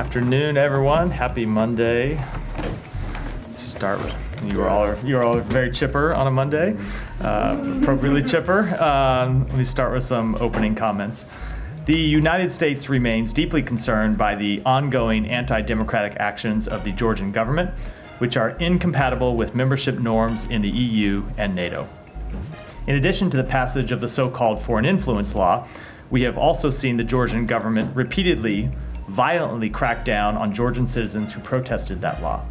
Afternoon, everyone. Happy Monday. Start with you are all very chipper on a Monday, appropriately chipper. Let me start with some opening comments. The United States remains deeply concerned by the ongoing anti-democratic actions of the Georgian government, which are incompatible with membership norms in the EU and NATO. In addition to the passage of the so-called foreign influence law, we have also seen the Georgian government repeatedly, violently crack down on Georgian citizens who protested that law.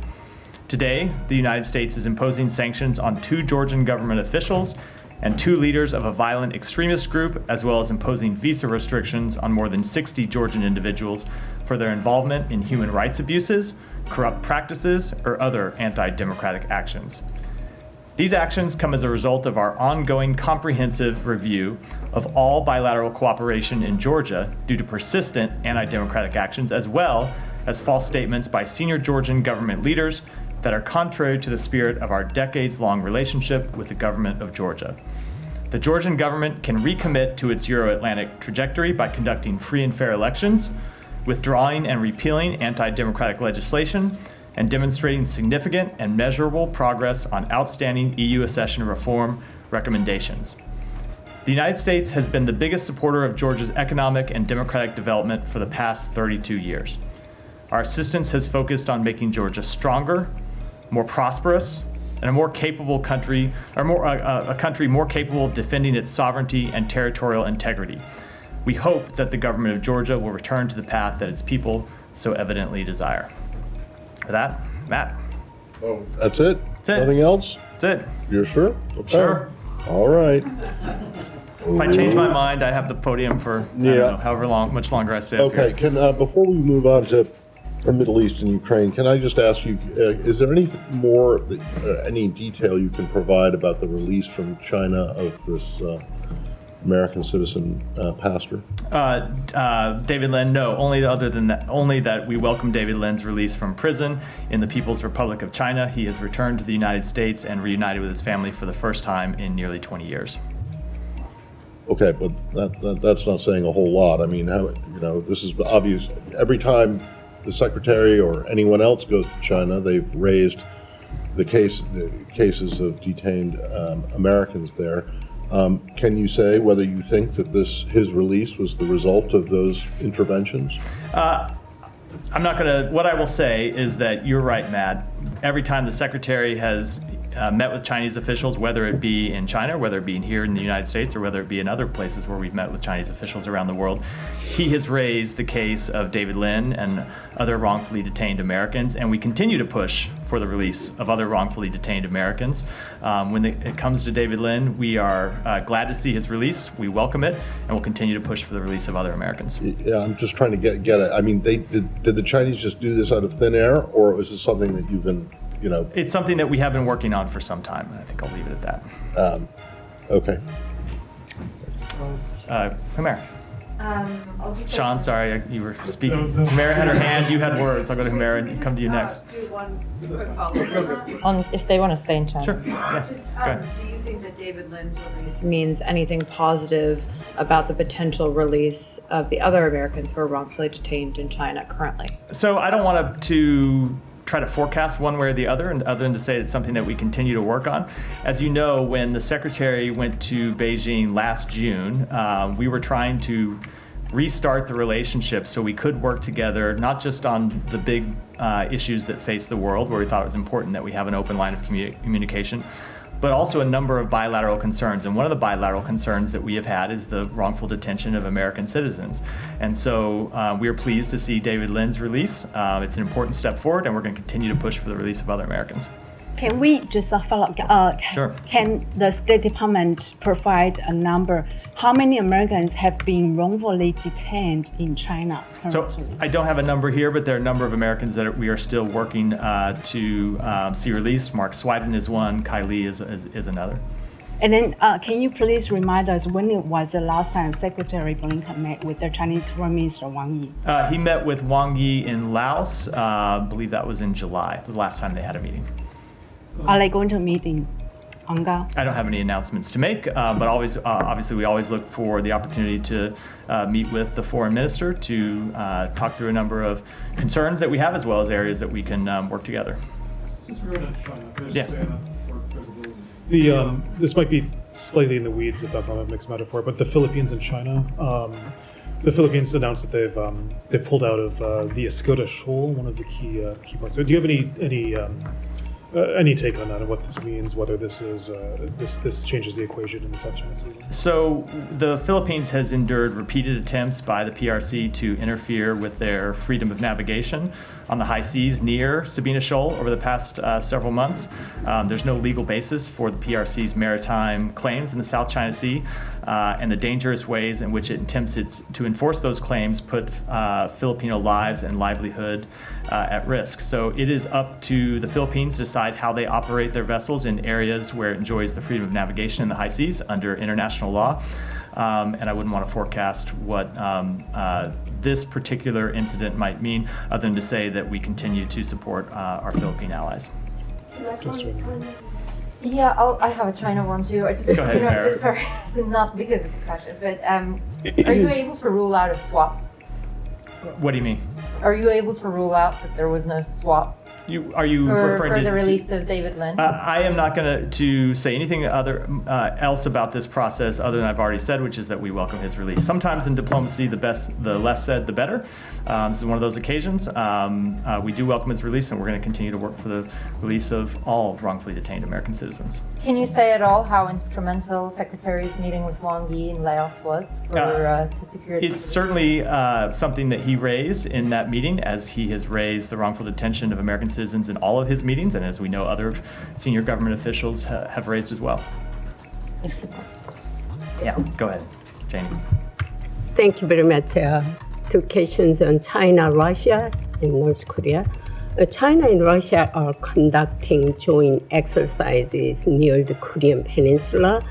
Today, the United States is imposing sanctions on 2 Georgian government officials and 2 leaders of a violent extremist group, as well as imposing visa restrictions on more than 60 Georgian individuals for their involvement in human rights abuses, corrupt practices, or other anti-democratic actions. These actions come as a result of our ongoing comprehensive review of all bilateral cooperation in Georgia due to persistent anti-democratic actions, as well as false statements by senior Georgian government leaders that are contrary to the spirit of our decades-long relationship with the government of Georgia. The Georgian government can recommit to its Euro-Atlantic trajectory by conducting free and fair elections, withdrawing and repealing anti-democratic legislation, and demonstrating significant and measurable progress on outstanding EU accession reform recommendations. The United States has been the biggest supporter of Georgia's economic and democratic development for the past 32 years. Our assistance has focused on making Georgia stronger, more prosperous, and a more capable country, a country more capable of defending its sovereignty and territorial integrity. We hope that the government of Georgia will return to the path that its people so evidently desire. For that, Matt. Oh, that's it? That's it. Nothing else? That's it. You're sure? Okay. Sure. All right. If I change my mind, I have the podium for I don't know, however much longer I stay up here. Okay. Can before we move on to the Middle East and Ukraine, can I just ask you, is there any more, any detail you can provide about the release from China of this American citizen pastor? David Lin, no. Only that we welcome David Lin's release from prison in the People's Republic of China. He has returned to the United States and reunited with his family for the first time in nearly 20 years. Okay, but that's not saying a whole lot. I mean, this is obvious. Every time the secretary or anyone else goes to China, they've raised the cases of detained Americans there. Can you say whether you think that his release was the result of those interventions? I'm not gonna, what I will say is that you're right, Matt. Every time the secretary has met with Chinese officials, whether it be in China, whether it be here in the United States, or whether it be in other places where we've met with Chinese officials around the world, he has raised the case of David Lin and other wrongfully detained Americans, and we continue to push for the release of other wrongfully detained Americans. When it comes to David Lin, we are glad to see his release. We welcome it, and we'll continue to push for the release of other Americans. Yeah, I'm just trying to get it. I mean, did the Chinese just do this out of thin air, or was it something that you've been, It's something that we have been working on for some time. I think I'll leave it at that. Okay. Humera. I'll just Sean, sorry, you were speaking. Humera had her hand, you had words. I'll go to Humera and come to you next. do one quick follow-up. If they want to stay in China. Sure, yeah, Just, go ahead. do you think that David Lin's release Means anything positive about the potential release of the other Americans who are wrongfully detained in China currently? So I don't want to try to forecast one way or the other, and other than to say it's something that we continue to work on. As you know, when the secretary went to Beijing last June, we were trying to restart the relationship so we could work together, not just on the big issues that face the world, where we thought it was important that we have an open line of communication, but also a number of bilateral concerns. And one of the bilateral concerns that we have had is the wrongful detention of American citizens. And so we are pleased to see David Lin's release. It's an important step forward, and we're going to continue to push for the release of other Americans. Can we just follow up? Sure. Can the State Department provide a number? How many Americans have been wrongfully detained in China So currently? I don't have a number here, but there are a number of Americans that we are still working to see released. Mark Swiden is one. Kai Li is another. And then can you please remind us when it was the last time Secretary Blinken met with the Chinese Foreign Minister Wang Yi? He met with Wang Yi in Laos. I believe that was in July, the last time they had a meeting. Are they going to meet in ongoing? I don't have any announcements to make, but obviously we always look for the opportunity to meet with the foreign minister to talk through a number of concerns that we have, as well as areas that we can work together. Since we're in China, can I Yeah. just say that for credibility? This might be slightly in the weeds if that's not a mixed metaphor, but the Philippines and China. The Philippines announced that they've pulled out of the Escoda Shoal, one of the key parts. So do you have any take on that and what this means? Whether this is this changes the equation in the South China Sea? So the Philippines has endured repeated attempts by the PRC to interfere with their freedom of navigation on the high seas near Sabina Shoal over the past several months. There's no legal basis for the PRC's maritime claims in the South China Sea, and the dangerous ways in which it attempts to enforce those claims put Filipino lives and livelihood at risk. So it is up to the Philippines to decide how they operate their vessels in areas where it enjoys the freedom of navigation in the high seas under international law. And I wouldn't want to forecast what this particular incident might mean, other than to say that we continue to support our Philippine allies. Yeah, I have a China one too. I just, Go ahead, Mara. sorry, not because it's discussion, but are you able to rule out a swap? What do you mean? Are you able to rule out that there was no swap Are you referring for to the release of David Lin? I am not going to say anything else about this process other than I've already said, which is that we welcome his release. Sometimes in diplomacy, the less said, the better. This is one of those occasions. We do welcome his release, and we're going to continue to work for the release of all wrongfully detained American citizens. Can you say at all how instrumental Secretary's meeting with Wang Yi in Laos was to secure? It's certainly something that he raised in that meeting, as he has raised the wrongful detention of American citizens in all of his meetings, and as we know, other senior government officials have raised as well. Yeah, go ahead, Janie. Thank you very much. Two questions on China, Russia, and North Korea. China and Russia are conducting joint exercises near the Korean Peninsula.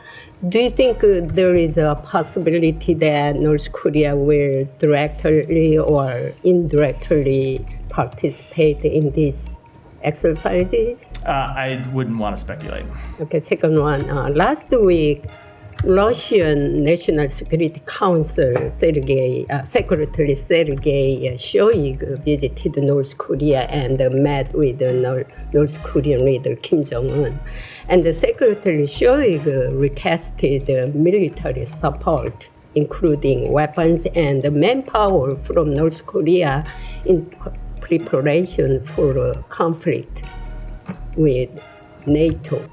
Do you think there is a possibility that North Korea will directly or indirectly participate in these exercises? I wouldn't want to speculate. Okay, second one. Last week, Russian National Security Council Secretary Sergei Shoigu visited North Korea and met with North Korean leader Kim Jong-un. And the Secretary Shoigu requested military support, including weapons and manpower from North Korea in preparation for a conflict with NATO.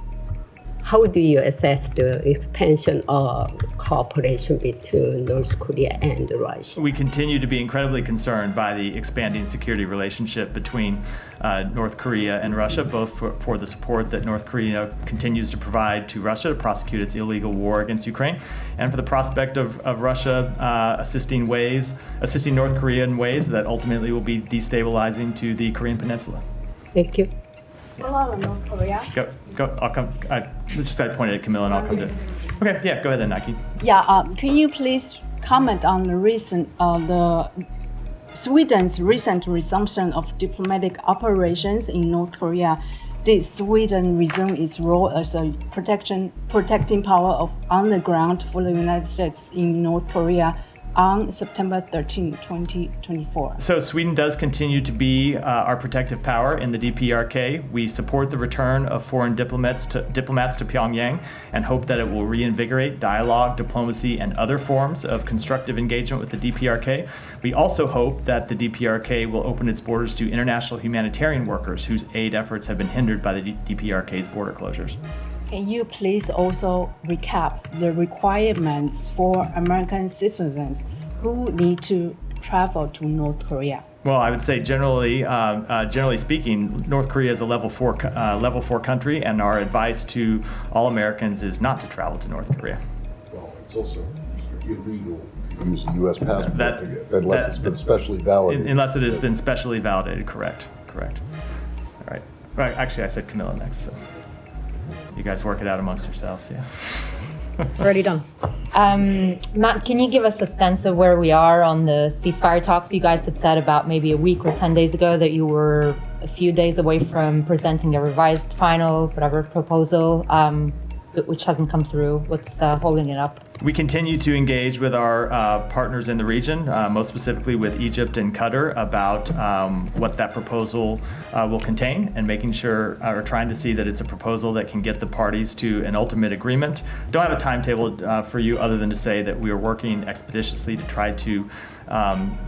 How do you assess the expansion of cooperation between North Korea and Russia? We continue to be incredibly concerned by the expanding security relationship between North Korea and Russia, both for the support that North Korea continues to provide to Russia to prosecute its illegal war against Ukraine, and for the prospect of Russia assisting North Korea in ways that ultimately will be destabilizing to the Korean Peninsula. Thank you. Follow North Korea. Go. I'll come. Just I pointed at Camilla, and I'll come to. Okay. Yeah. Go ahead then, Nike. Yeah, can you please comment on the Sweden's recent resumption of diplomatic operations in North Korea? Did Sweden resume its role as a protecting power on the ground for the United States in North Korea on September 13, 2024? So Sweden does continue to be our protective power in the DPRK. We support the return of foreign diplomats to Pyongyang and hope that it will reinvigorate dialogue, diplomacy, and other forms of constructive engagement with the DPRK. We also hope that the DPRK will open its borders to international humanitarian workers whose aid efforts have been hindered by the DPRK's border closures. Can you please also recap the requirements for American citizens who need to travel to North Korea? Well, I would say generally speaking, North Korea is a level 4 country, and our advice to all Americans is not to travel to North Korea. Well, it's also illegal to use a U.S. passport to get, unless it's been specially validated. Unless it has been specially validated, correct. All right. Right. Actually, I said Camilla next, so you guys work it out amongst yourselves, yeah. Already done. Matt, can you give us a sense of where we are on the ceasefire talks? You guys had said about maybe a week or 10 days ago that you were a few days away from presenting a revised final, whatever, proposal. which hasn't come through? What's holding it up? We continue to engage with our partners in the region, most specifically with Egypt and Qatar, about what that proposal will contain, and making sure, or trying to see that it's a proposal that can get the parties to an ultimate agreement. Don't have a timetable for you other than to say that we are working expeditiously to try to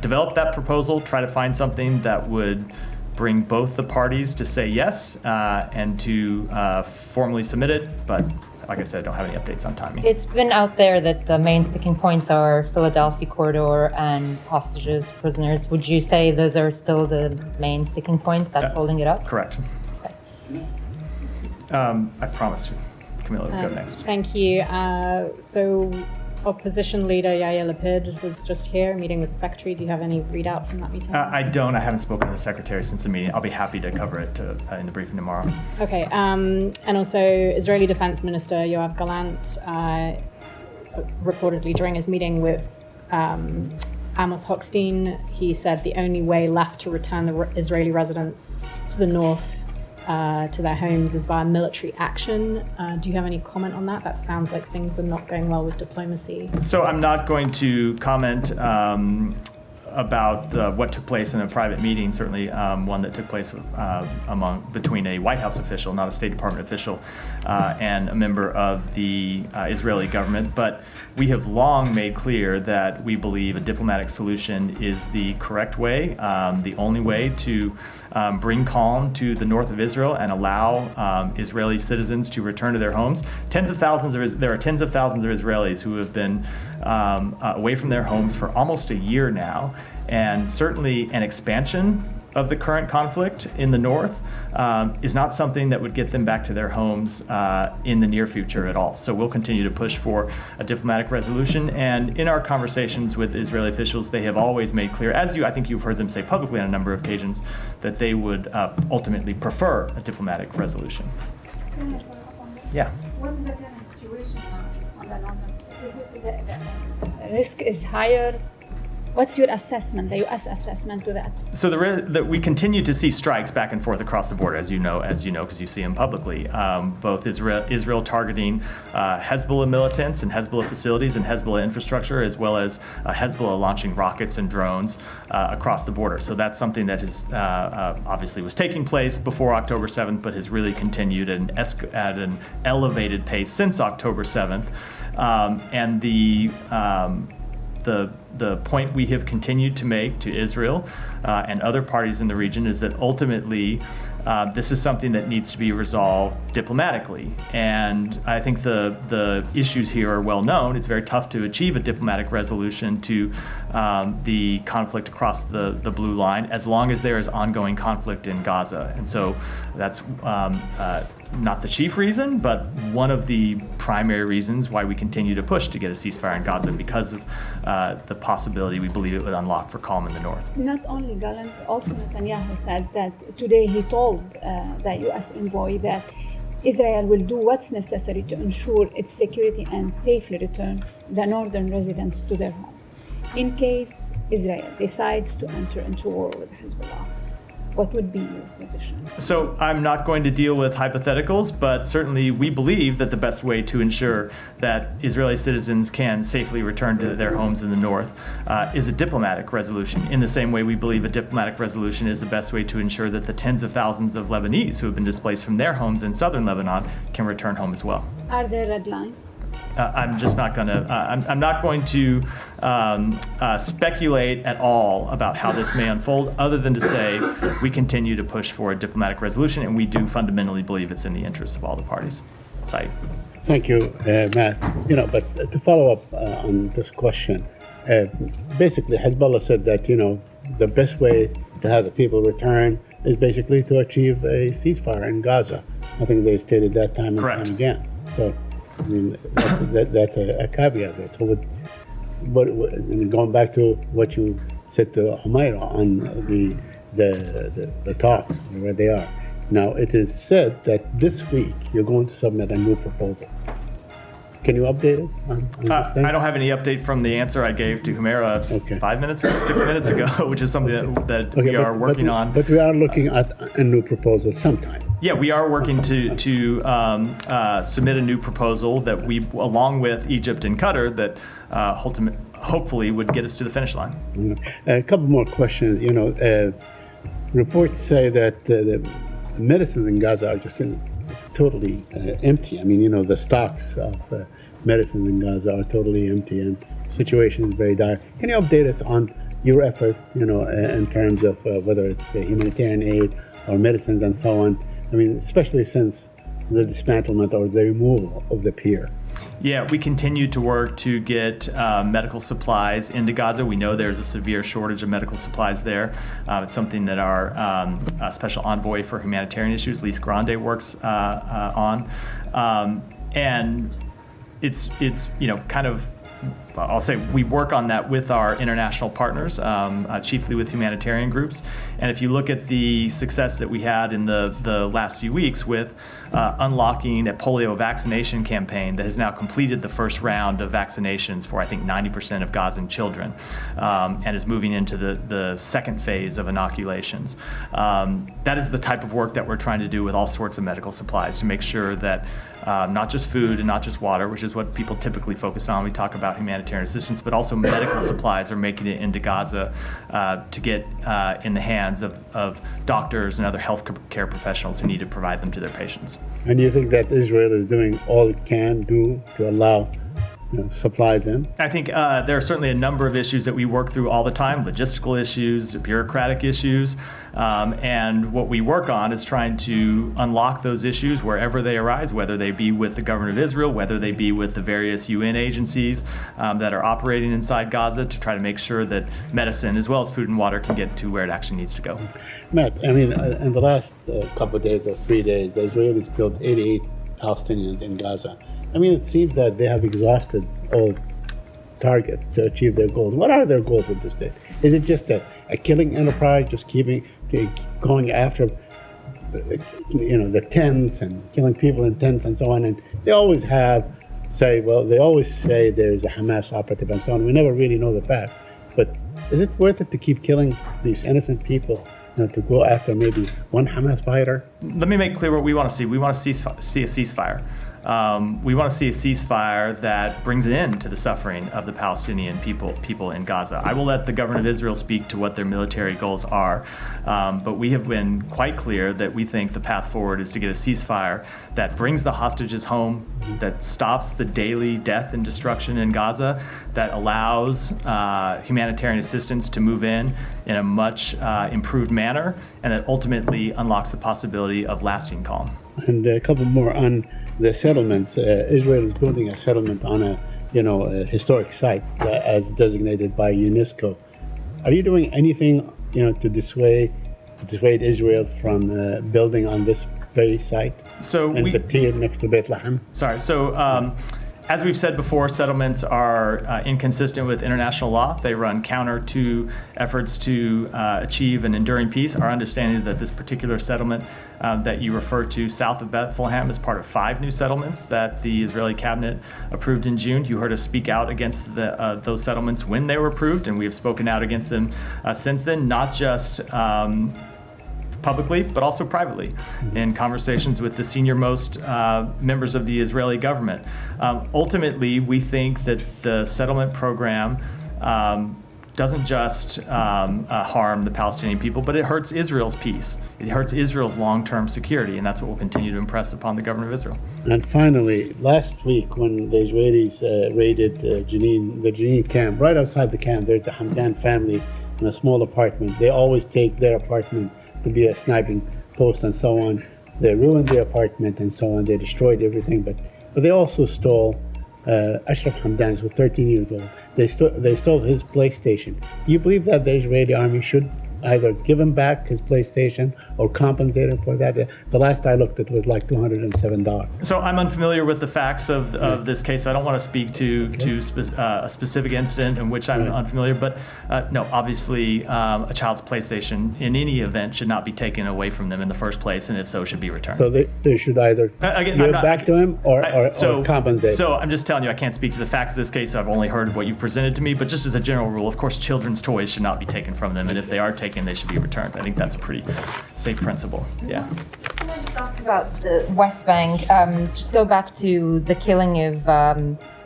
develop that proposal, try to find something that would bring both the parties to say yes and to formally submit it, but like I said, I don't have any updates on timing. It's been out there that the main sticking points are Philadelphia corridor and hostages, prisoners. Would you say those are still the main sticking points that's holding it up? Correct. I promise you. Camilla will go next. Thank you. So opposition leader Yair Lapid was just here meeting with the secretary. Do you have any readout from that meeting? I don't. I haven't spoken to the secretary since the meeting. I'll be happy to cover it in the briefing tomorrow. Okay. And also, Israeli Defense Minister Yoav Gallant reportedly during his meeting with Amos Hochstein, he said the only way left to return the Israeli residents to the north to their homes is via military action. Do you have any comment on that? That sounds like things are not going well with diplomacy. So I'm not going to comment about what took place in a private meeting, certainly one that took place between a White House official, not a State Department official, and a member of the Israeli government. But we have long made clear that we believe a diplomatic solution is the correct way, the only way to bring calm to the north of Israel and allow Israeli citizens to return to their homes. There are tens of thousands of Israelis who have been away from their homes for almost a year now, and certainly an expansion of the current conflict in the north is not something that would get them back to their homes in the near future at all. So we'll continue to push for a diplomatic resolution. And in our conversations with Israeli officials, they have always made clear, I think you've heard them say publicly on a number of occasions, that they would ultimately prefer a diplomatic resolution. Can I follow up on that? Yeah. What's the current situation now on the northern? Is it the risk is higher? What's your assessment, the U.S. assessment to that? So we continue to see strikes back and forth across the border, as you know, because you see them publicly. Both Israel targeting Hezbollah militants and Hezbollah facilities and Hezbollah infrastructure, as well as Hezbollah launching rockets and drones across the border. So that's something that is obviously was taking place before October 7th, but has really continued at an elevated pace since October 7th. And the point we have continued to make to Israel and other parties in the region is that ultimately this is something that needs to be resolved diplomatically. And I think the issues here are well known. It's very tough to achieve a diplomatic resolution to the conflict across the blue line as long as there is ongoing conflict in Gaza. And so that's not the chief reason, but one of the primary reasons why we continue to push to get a ceasefire in Gaza, because of the possibility we believe it would unlock for calm in the north. Not only Gallant, also Netanyahu said that today he told the U.S. envoy that Israel will do what's necessary to ensure its security and safely return the northern residents to their homes. In case Israel decides to enter into war with Hezbollah, what would be your position? So I'm not going to deal with hypotheticals, but certainly we believe that the best way to ensure that Israeli citizens can safely return to their homes in the north is a diplomatic resolution. In the same way we believe a diplomatic resolution is the best way to ensure that the tens of thousands of Lebanese who have been displaced from their homes in southern Lebanon can return home as well. Are there red lines? I'm just not going to. I'm not going to speculate at all about how this may unfold, other than to say we continue to push for a diplomatic resolution, and we do fundamentally believe it's in the interests of all the parties. Saeed. Thank you, Matt. But to follow up on this question, basically Hezbollah said that the best way to have the people return is basically to achieve a ceasefire in Gaza. I think they stated that time and Correct. time again. So. I mean, that's a caveat there. So, and going back to what you said to Humaira on the talks, where they are. Now, it is said that this week you're going to submit a new proposal. Can you update us on this thing? I don't have any update from the answer I gave to Humaira 6 minutes ago, which is something that we are working on. But we are looking at a new proposal sometime. Yeah, we are working to submit a new proposal that we, along with Egypt and Qatar, that hopefully would get us to the finish line. A couple more questions. Reports say that the medicines in Gaza are just totally empty. I mean, the stocks of medicines in Gaza are totally empty, and the situation is very dire. Can you update us on your effort, in terms of whether it's humanitarian aid or medicines and so on? I mean, especially since the dismantlement or the removal of the pier. Yeah, we continue to work to get medical supplies into Gaza. We know there's a severe shortage of medical supplies there. It's something that our special envoy for humanitarian issues, Lise Grande, works on. And it's kind of, I'll say we work on that with our international partners, chiefly with humanitarian groups. And if you look at the success that we had in the last few weeks with unlocking a polio vaccination campaign that has now completed the first round of vaccinations for, I think, 90% of Gazan children, and is moving into the second phase of inoculations. That is the type of work that we're trying to do with all sorts of medical supplies to make sure that not just food and not just water, which is what people typically focus on when we talk about humanitarian assistance, but also medical supplies are making it into Gaza to get in the hands of doctors and other health care professionals who need to provide them to their patients. And you think that Israel is doing all it can do to allow supplies in? I think there are certainly a number of issues that we work through all the time, logistical issues, bureaucratic issues, and what we work on is trying to unlock those issues wherever they arise, whether they be with the government of Israel, whether they be with the various UN agencies that are operating inside Gaza, to try to make sure that medicine as well as food and water can get to where it actually needs to go. Matt, I mean, in the last couple of days or 3 days, the Israelis killed 88 Palestinians in Gaza. I mean, it seems that they have exhausted all targets to achieve their goals. What are their goals at this stage? Is it just a killing enterprise, just going after the tents and killing people in tents and so on? And they always say there's a Hamas operative and so on. We never really know the fact. But is it worth it to keep killing these innocent people, to go after maybe one Hamas fighter? Let me make clear what we want to see. We want to see a ceasefire. We want to see a ceasefire that brings an end to the suffering of the Palestinian people in Gaza. I will let the government of Israel speak to what their military goals are, but we have been quite clear that we think the path forward is to get a ceasefire that brings the hostages home, that stops the daily death and destruction in Gaza, that allows humanitarian assistance to move in a much improved manner, and that ultimately unlocks the possibility of lasting calm. And a couple more on the settlements. Israel is building a settlement on a historic site as designated by UNESCO. Are you doing anything to dissuade Israel from building on this very site? So in Batir next to Beit Lahem? Sorry. So as we've said before, settlements are inconsistent with international law. They run counter to efforts to achieve an enduring peace. Our understanding is that this particular settlement that you refer to south of Bethlehem is part of 5 new settlements that the Israeli cabinet approved in June. You heard us speak out against those settlements when they were approved, and we have spoken out against them since then, not just publicly, but also privately in conversations with the senior-most members of the Israeli government. Ultimately, we think that the settlement program doesn't just harm the Palestinian people, but it hurts Israel's peace. It hurts Israel's long-term security, and that's what we'll continue to impress upon the government of Israel. And finally, last week when the Israelis raided the Jenin camp, right outside the camp, there's a Hamdan family in a small apartment. They always take their apartment to be a sniping post and so on. They ruined the apartment and so on. They destroyed everything, but they also stole Ashraf Hamdan, who was 13 years old. They stole his PlayStation. You believe that the Israeli army should either give him back his PlayStation or compensate him for that? The last I looked, it was like $207. So I'm unfamiliar with the facts of this case. I don't want to speak to a specific incident in which I'm unfamiliar. But no, obviously a child's PlayStation in any event should not be taken away from them in the first place, and if so, should be returned. So they should either give it back to him or compensate. So I'm just telling you, I can't speak to the facts of this case. I've only heard what you've presented to me. But just as a general rule, of course, children's toys should not be taken from them, and if they are taken, they should be returned. I think that's a pretty safe principle. Yeah. Can I just ask about the West Bank, just go back to the killing of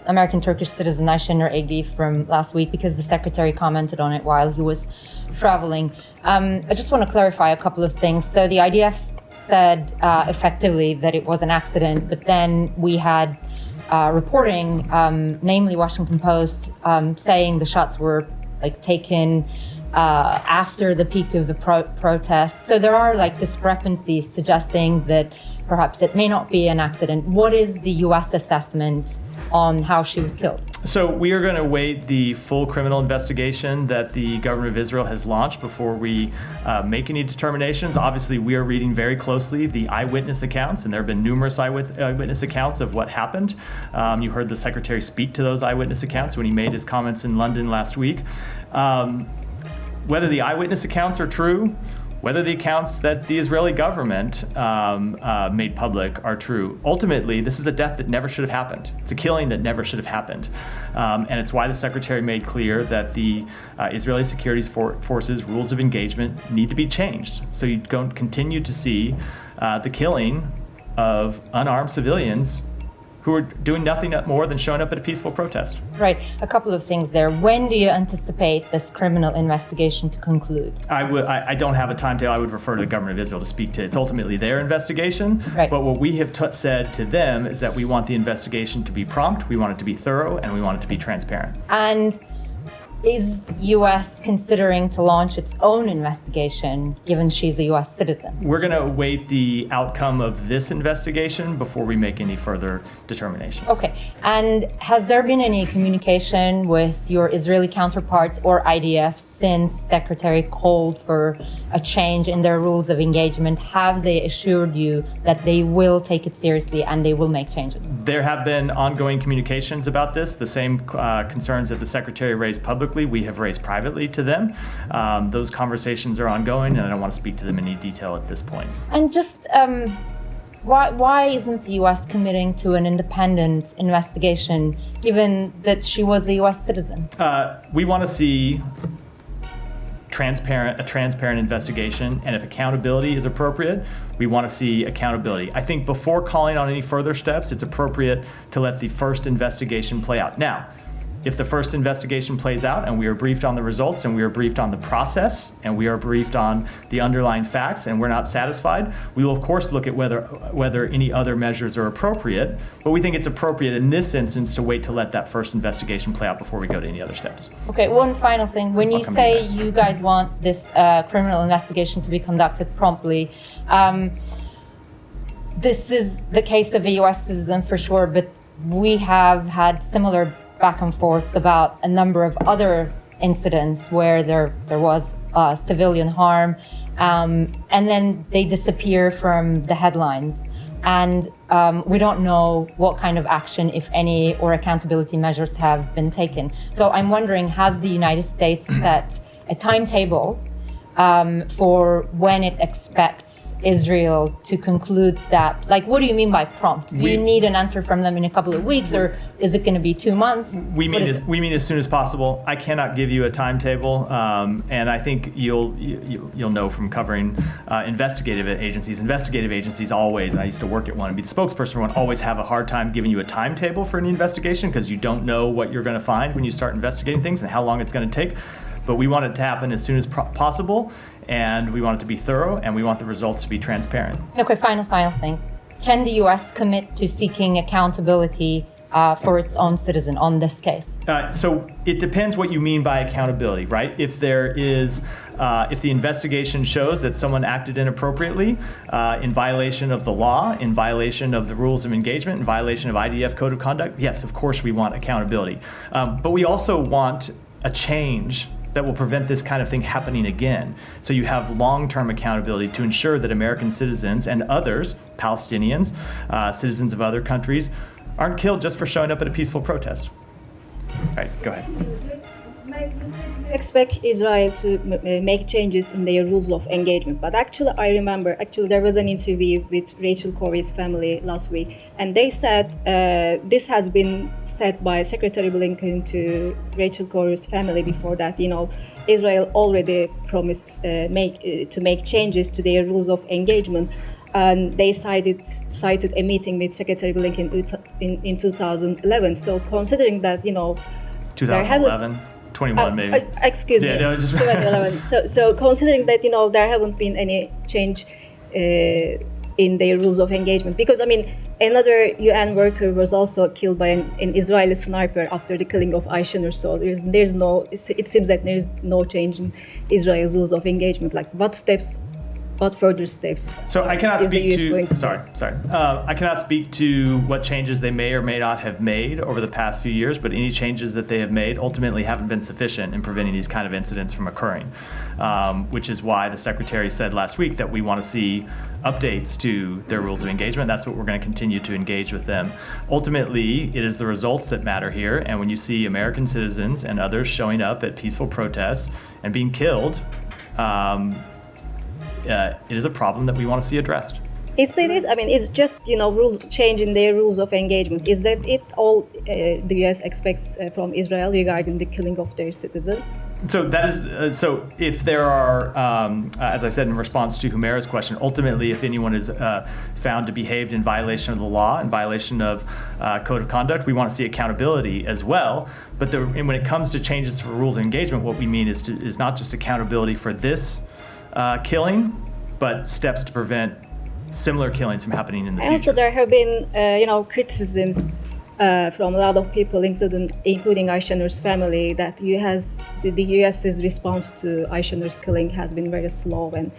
American Turkish citizen Ayşenur Egi from last week, because the secretary commented on it while he was traveling. I just want to clarify a couple of things. So the IDF said effectively that it was an accident, but then we had reporting, namely Washington Post, saying the shots were taken after the peak of the protest. So there are discrepancies suggesting that perhaps it may not be an accident. What is the U.S. assessment on how she was killed? So we are going to await the full criminal investigation that the government of Israel has launched before we make any determinations. Obviously, we are reading very closely the eyewitness accounts, and there have been numerous eyewitness accounts of what happened. You heard the secretary speak to those eyewitness accounts when he made his comments in London last week. Whether the eyewitness accounts are true, whether the accounts that the Israeli government made public are true, ultimately, this is a death that never should have happened. It's a killing that never should have happened. And it's why the secretary made clear that the Israeli security forces' rules of engagement need to be changed. So you don't continue to see the killing of unarmed civilians who are doing nothing more than showing up at a peaceful protest. Right. A couple of things there. When do you anticipate this criminal investigation to conclude? I don't have a timetable. I would refer to the government of Israel to speak to. It's ultimately their investigation. Right. But what we have said to them is that we want the investigation to be prompt, we want it to be thorough, and we want it to be transparent. And is U.S. considering to launch its own investigation, given she's a U.S. citizen? We're going to await the outcome of this investigation before we make any further determinations. Okay. And has there been any communication with your Israeli counterparts or IDF since Secretary called for a change in their rules of engagement? Have they assured you that they will take it seriously and they will make changes? There have been ongoing communications about this. The same concerns that the Secretary raised publicly, we have raised privately to them. Those conversations are ongoing, and I don't want to speak to them in any detail at this point. And just why isn't the U.S. committing to an independent investigation, given that she was a U.S. citizen? We want to see a transparent investigation, and if accountability is appropriate, we want to see accountability. I think before calling on any further steps, it's appropriate to let the first investigation play out. Now, if the first investigation plays out and we are briefed on the results and we are briefed on the process and we are briefed on the underlying facts and we're not satisfied, we will of course look at whether any other measures are appropriate, but we think it's appropriate in this instance to wait to let that first investigation play out before we go to any other steps. Okay, one final thing. When you say you guys want this criminal investigation to be conducted promptly, this is the case of a U.S. citizen for sure, but we have had similar back and forth about a number of other incidents where there was civilian harm, and then they disappear from the headlines. And we don't know what kind of action, if any, or accountability measures have been taken. So I'm wondering, has the United States set a timetable for when it expects Israel to conclude that? What do you mean by prompt? Do you need an answer from them in a couple of weeks, or is it going to be 2 months? We mean as soon as possible. I cannot give you a timetable, and I think you'll know from covering investigative agencies. Investigative agencies always, and I used to work at one and be the spokesperson for one, always have a hard time giving you a timetable for an investigation because you don't know what you're going to find when you start investigating things and how long it's going to take. But we want it to happen as soon as possible, and we want it to be thorough, and we want the results to be transparent. Okay, final thing. Can the U.S. commit to seeking accountability for its own citizen on this case? So it depends what you mean by accountability, right? If the investigation shows that someone acted inappropriately, in violation of the law, in violation of the rules of engagement, in violation of IDF code of conduct, yes, of course we want accountability. But we also want a change that will prevent this kind of thing happening again. So you have long-term accountability to ensure that American citizens and others, Palestinians, citizens of other countries, aren't killed just for showing up at a peaceful protest. All right, go ahead. You expect Israel to make changes in their rules of engagement, but actually I remember there was an interview with Rachel Corrie's family last week, and they said this has been said by Secretary Blinken to Rachel Corrie's family before that. Israel already promised to make changes to their rules of engagement. and they cited a meeting with Secretary Blinken in 2011. So considering that, 2011, 21 maybe. Excuse me. No, just 2011. So considering that, there haven't been any change in their rules of engagement, because another UN worker was also killed by an Israeli sniper after the killing of Ayşenur. So it seems that there's no change in Israel's rules of engagement. Like what further steps? So I cannot is the speak US going to. Sorry. I cannot speak to what changes they may or may not have made over the past few years, but any changes that they have made ultimately haven't been sufficient in preventing these kind of incidents from occurring, which is why the Secretary said last week that we want to see updates to their rules of engagement. That's what we're going to continue to engage with them. Ultimately, it is the results that matter here, and when you see American citizens and others showing up at peaceful protests and being killed, it is a problem that we want to see addressed. Is that it? It's just change in their rules of engagement. Is that it? All the U.S. expects from Israel regarding the killing of their citizens? So that is so. If there are, as I said in response to Humaira's question, ultimately, if anyone is found to behave in violation of the law, in violation of code of conduct, we want to see accountability as well. But and when it comes to changes for rules of engagement, what we mean is not just accountability for this killing, but steps to prevent similar killings from happening in the future. Also, there have been, criticisms from a lot of people, including Ayşenur's family, that the U.S.'s response to Ayşenur's killing has been very slow and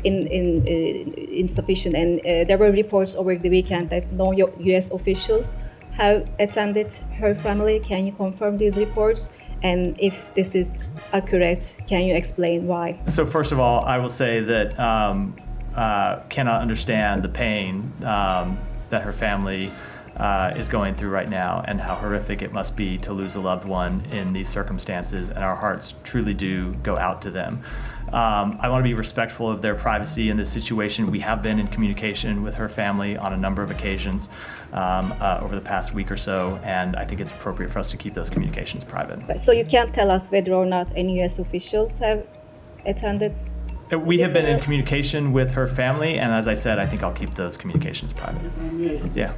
insufficient. And there were reports over the weekend that no U.S. officials have attended her family. Can you confirm these reports? And if this is accurate, can you explain why? So first of all, I will say that cannot understand the pain that her family is going through right now, and how horrific it must be to lose a loved one in these circumstances, and our hearts truly do go out to them. I want to be respectful of their privacy in this situation. We have been in communication with her family on a number of occasions over the past week or so, and I think it's appropriate for us to keep those communications private. So you can't tell us whether or not any U.S. officials have attended? We have been in communication with her family, and as I said, I think I'll keep those communications private. Yeah.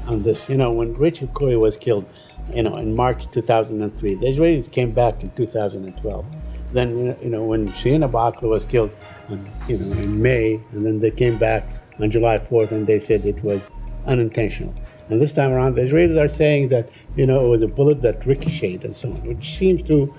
On this, when Rachel Corrie was killed, in March 2003, the Israelis came back in 2012. Then, when Shiina Bakr was killed, in May, and then they came back on July 4th, and they said it was unintentional. And this time around, the Israelis are saying that, it was a bullet that ricocheted and so on, which seems to,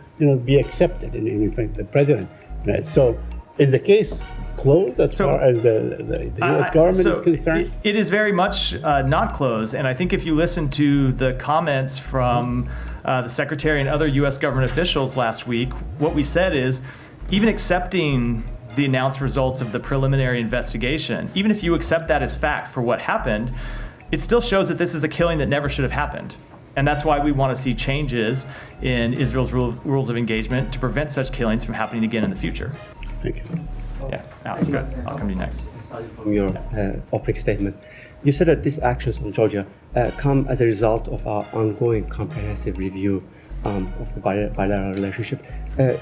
be accepted in fact, the president. Right? So, is the case closed as far as the U.S. government is concerned? It is very much not closed, and I think if you listen to the comments from the Secretary and other U.S. government officials last week, what we said is, even accepting the announced results of the preliminary investigation, even if you accept that as fact for what happened, it still shows that this is a killing that never should have happened. And that's why we want to see changes in Israel's rules of engagement to prevent such killings from happening again in the future. Thank you. Yeah, Alex, good. I'll come to you next. From your opening statement, you said that these actions on Georgia come as a result of our ongoing comprehensive review of the bilateral relationship.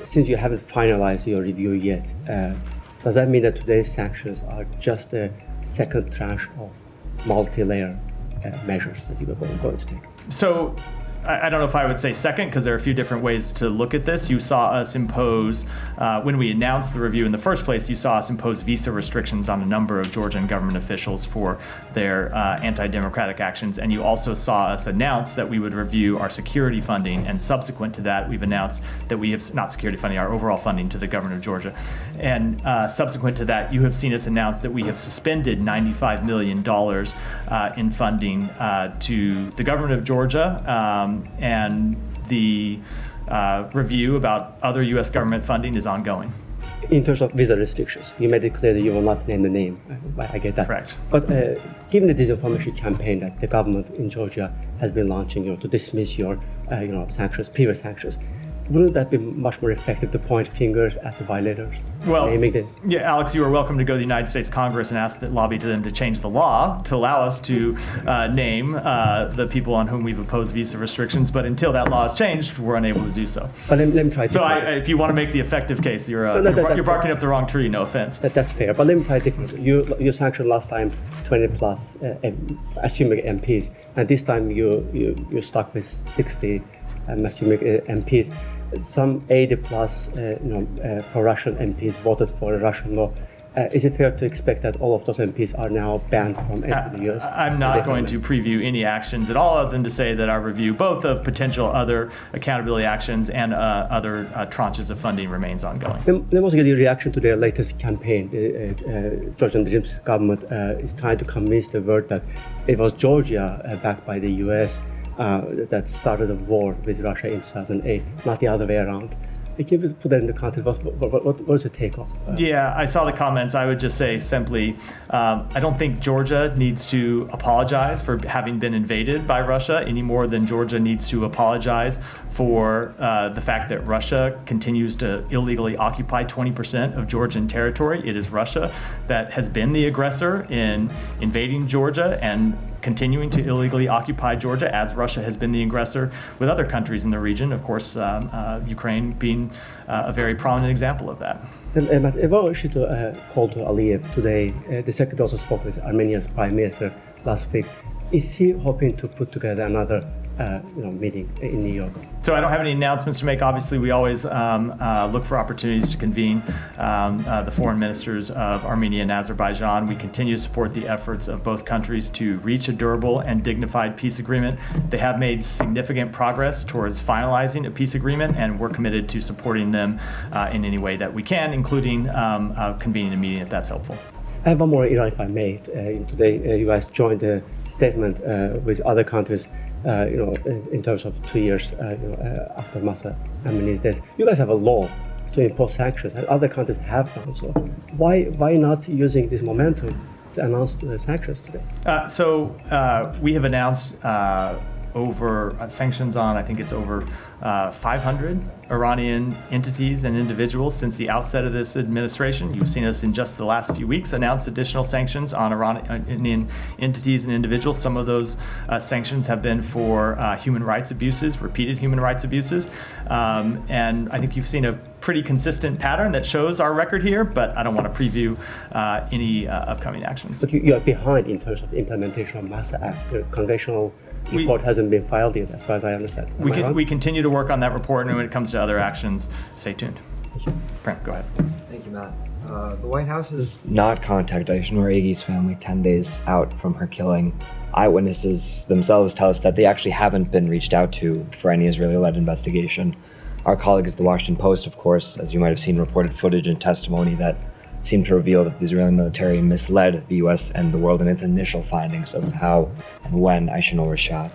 Since you haven't finalized your review yet, does that mean that today's sanctions are just a second tranche of multi-layer measures that you are going to take? So I don't know if I would say second, because there are a few different ways to look at this. You saw us impose, when we announced the review in the first place, you saw us impose visa restrictions on a number of Georgian government officials for their anti-democratic actions. And you also saw us announce that we would review our security funding. And subsequent to that, we've announced that we have, not security funding, our overall funding to the government of Georgia. And subsequent to that, you have seen us announce that we have suspended $95 million in funding to the government of Georgia. And the review about other U.S. government funding is ongoing. In terms of visa restrictions, you made it clear that you will not name the name. I get that. Correct. But given the disinformation campaign that the government in Georgia has been launching, to dismiss your, sanctions, previous sanctions, wouldn't that be much more effective to point fingers at the violators? Well, naming them? yeah, Alex, you are welcome to go to the United States Congress and ask that lobby to them to change the law to allow us to name the people on whom we've opposed visa restrictions. But until that law is changed, we're unable to do so. But let me try. So if you want to make the effective case, you're barking up the wrong tree. No offense. That's fair. But let me try differently. You sanctioned last time 20 plus assuming MPs, and this time you're stuck with 60 assuming MPs. Some 80 plus pro-Russian MPs voted for a Russian law. Is it fair to expect that all of those MPs are now banned from entering the US? I'm not going to preview any actions at all other than to say that our review, both of potential other accountability actions and other tranches of funding, remains ongoing. Let me also get your reaction to their latest campaign. Georgian Dream's government is trying to convince the world that it was Georgia, backed by the US, that started a war with Russia in 2008, not the other way around. Can you put that in the context? What's your take on? Yeah, I saw the comments. I would just say simply, I don't think Georgia needs to apologize for having been invaded by Russia any more than Georgia needs to apologize for the fact that Russia continues to illegally occupy 20% of Georgian territory. It is Russia that has been the aggressor in invading Georgia and continuing to illegally occupy Georgia, as Russia has been the aggressor with other countries in the region, of course, Ukraine being a very prominent example of that. Matt, if I were to call to Aliyev today, the secretary also spoke with Armenia's prime minister last week. Is he hoping to put together another meeting in New York? So I don't have any announcements to make. Obviously, we always look for opportunities to convene the foreign ministers of Armenia and Azerbaijan. We continue to support the efforts of both countries to reach a durable and dignified peace agreement. They have made significant progress towards finalizing a peace agreement, and we're committed to supporting them in any way that we can, including convening a meeting if that's helpful. I have one more, Iran, if I may. Today, you guys joined a statement with other countries, in terms of 2 years after Masa Amini's death. You guys have a law to impose sanctions, and other countries have done so. Why not using this momentum to announce the sanctions today? We have announced over sanctions on, I think it's over 500 Iranian entities and individuals since the outset of this administration. You've seen us in just the last few weeks announce additional sanctions on Iranian entities and individuals. Some of those sanctions have been for human rights abuses, repeated human rights abuses. And I think you've seen a pretty consistent pattern that shows our record here, but I don't want to preview any upcoming actions. But you are behind in terms of implementation of Masa Act. The congressional report hasn't been filed yet, as far as I understand. We continue to work on that report, and when it comes to other actions, stay tuned. Frank, go ahead. Thank you, Matt. The White House has not contacted Ayesha Agi's family 10 days out from her killing. Eyewitnesses themselves tell us that they actually haven't been reached out to for any Israeli-led investigation. Our colleagues at the Washington Post, of course, as you might have seen, reported footage and testimony that seemed to reveal that the Israeli military misled the U.S. and the world in its initial findings of how and when Ayesha was shot.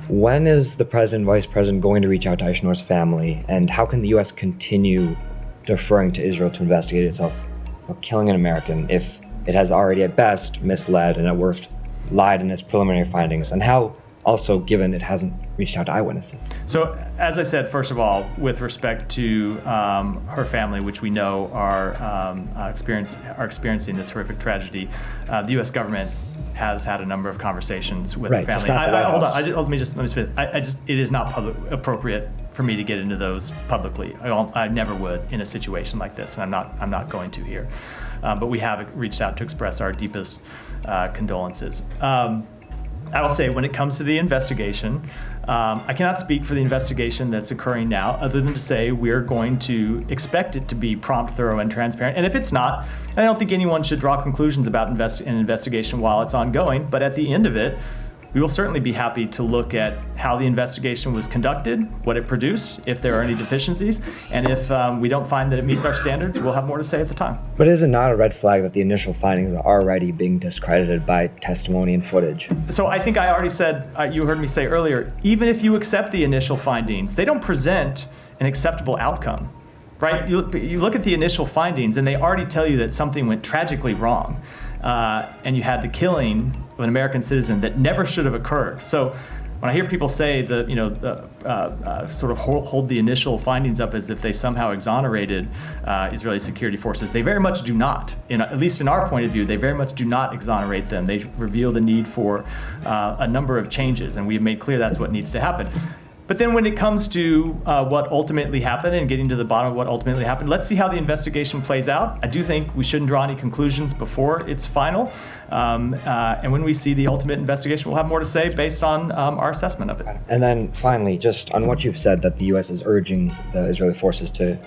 When is the president, vice president going to reach out to Ayesha's family, and how can the U.S. continue deferring to Israel to investigate itself for killing an American if it has already at best misled and at worst lied in its preliminary findings, and how also given it hasn't reached out to eyewitnesses? So, as I said, first of all, with respect to her family, which we know are experiencing this horrific tragedy, the U.S. government has had a number of conversations with the family. Hold on, let me just finish. It is not appropriate for me to get into those publicly. I never would in a situation like this, and I'm not going to here. But we have reached out to express our deepest condolences. I will say, when it comes to the investigation, I cannot speak for the investigation that's occurring now, other than to say we're going to expect it to be prompt, thorough, and transparent. And if it's not, I don't think anyone should draw conclusions about an investigation while it's ongoing. But at the end of it, we will certainly be happy to look at how the investigation was conducted, what it produced, if there are any deficiencies, and if we don't find that it meets our standards, we'll have more to say at the time. But is it not a red flag that the initial findings are already being discredited by testimony and footage? So I think I already said, you heard me say earlier, even if you accept the initial findings, they don't present an acceptable outcome, right? You look at the initial findings, and they already tell you that something went tragically wrong. And you had the killing of an American citizen that never should have occurred. So when I hear people say that, sort of hold the initial findings up as if they somehow exonerated Israeli security forces, they very much do not. At least in our point of view, they very much do not exonerate them. They reveal the need for a number of changes, and we have made clear that's what needs to happen. But then when it comes to what ultimately happened and getting to the bottom of what ultimately happened, let's see how the investigation plays out. I do think we shouldn't draw any conclusions before it's final. And when we see the ultimate investigation, we'll have more to say based on our assessment of it. And then finally, just on what you've said, that the U.S. is urging the Israeli forces to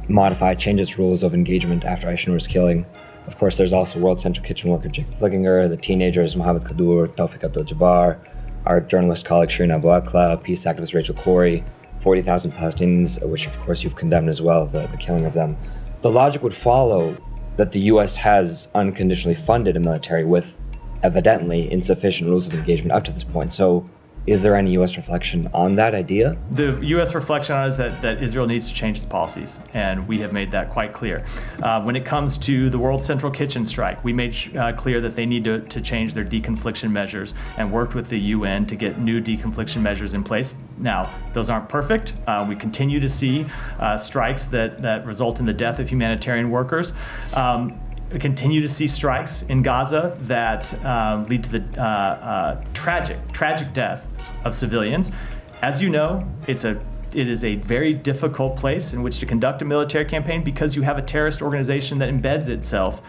modify, change its rules of engagement after Aishinur's killing. Of course, there's also World Central Kitchen worker Jacob Flickinger, the teenagers Mohammed Kadour, Tawfiq Abdul-Jabbar, our journalist colleague Shireen Abu Akleh, peace activist Rachel Corrie, 40,000 Palestinians, which of course you've condemned as well, the killing of them. The logic would follow that the U.S. has unconditionally funded a military with evidently insufficient rules of engagement up to this point. So is there any U.S. reflection on that idea? The U.S. reflection on it is that Israel needs to change its policies, and we have made that quite clear. When it comes to the World Central Kitchen strike, we made clear that they need to change their deconfliction measures and worked with the UN to get new deconfliction measures in place. Now, those aren't perfect. We continue to see strikes that result in the death of humanitarian workers. We continue to see strikes in Gaza that lead to the tragic deaths of civilians. As you know, it is a very difficult place in which to conduct a military campaign because you have a terrorist organization that embeds itself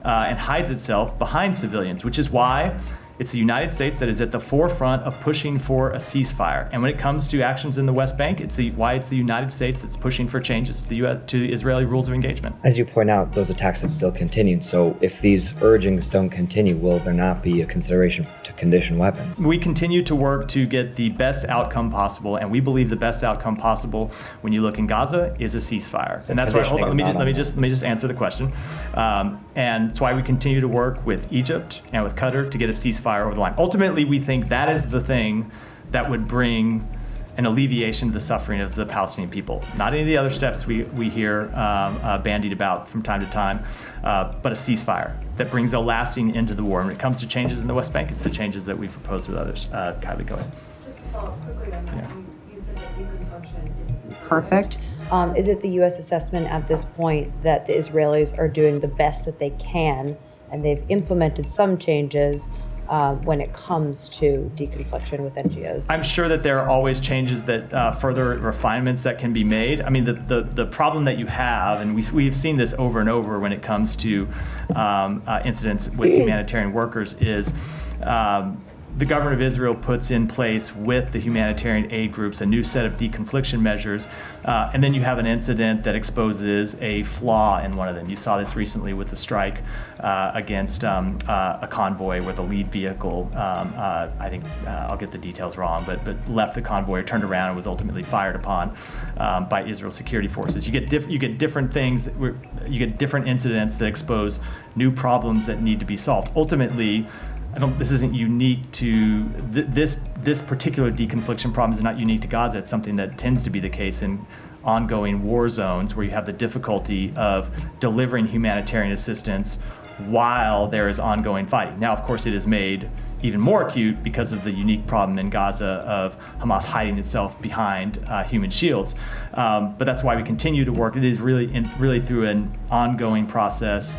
and hides itself behind civilians, which is why it's the United States that is at the forefront of pushing for a ceasefire. And when it comes to actions in the West Bank, why it's the United States that's pushing for changes to the Israeli rules of engagement. As you point out, those attacks have still continued. So if these urgings don't continue, will there not be a consideration to condition weapons? We continue to work to get the best outcome possible, and we believe the best outcome possible when you look in Gaza is a ceasefire. So and that's why, hold on, let me just answer the question. And that's why we continue to work with Egypt and with Qatar to get a ceasefire over the line. Ultimately, we think that is the thing that would bring an alleviation to the suffering of the Palestinian people. Not any of the other steps we hear bandied about from time to time, but a ceasefire that brings a lasting end to the war. And when it comes to changes in the West Bank, it's the changes that we've proposed with others. Kylie, go ahead. Just to follow up quickly on that, you said that deconfliction is perfect. Is it the U.S. assessment at this point that the Israelis are doing the best that they can, and they've implemented some changes when it comes to deconfliction with NGOs? I'm sure that there are always changes that further refinements that can be made. I mean, the problem that you have, and we've seen this over and over when it comes to incidents with humanitarian workers, is the government of Israel puts in place with the humanitarian aid groups a new set of deconfliction measures, and then you have an incident that exposes a flaw in one of them. You saw this recently with the strike against a convoy where the lead vehicle, I think I'll get the details wrong, but left the convoy, turned around, and was ultimately fired upon by Israel security forces. You get different things, you get different incidents that expose new problems that need to be solved. Ultimately, this isn't unique to this particular deconfliction problem is not unique to Gaza. It's something that tends to be the case in ongoing war zones where you have the difficulty of delivering humanitarian assistance while there is ongoing fighting. Now, of course, it is made even more acute because of the unique problem in Gaza of Hamas hiding itself behind human shields. But that's why we continue to work. It is really through an ongoing process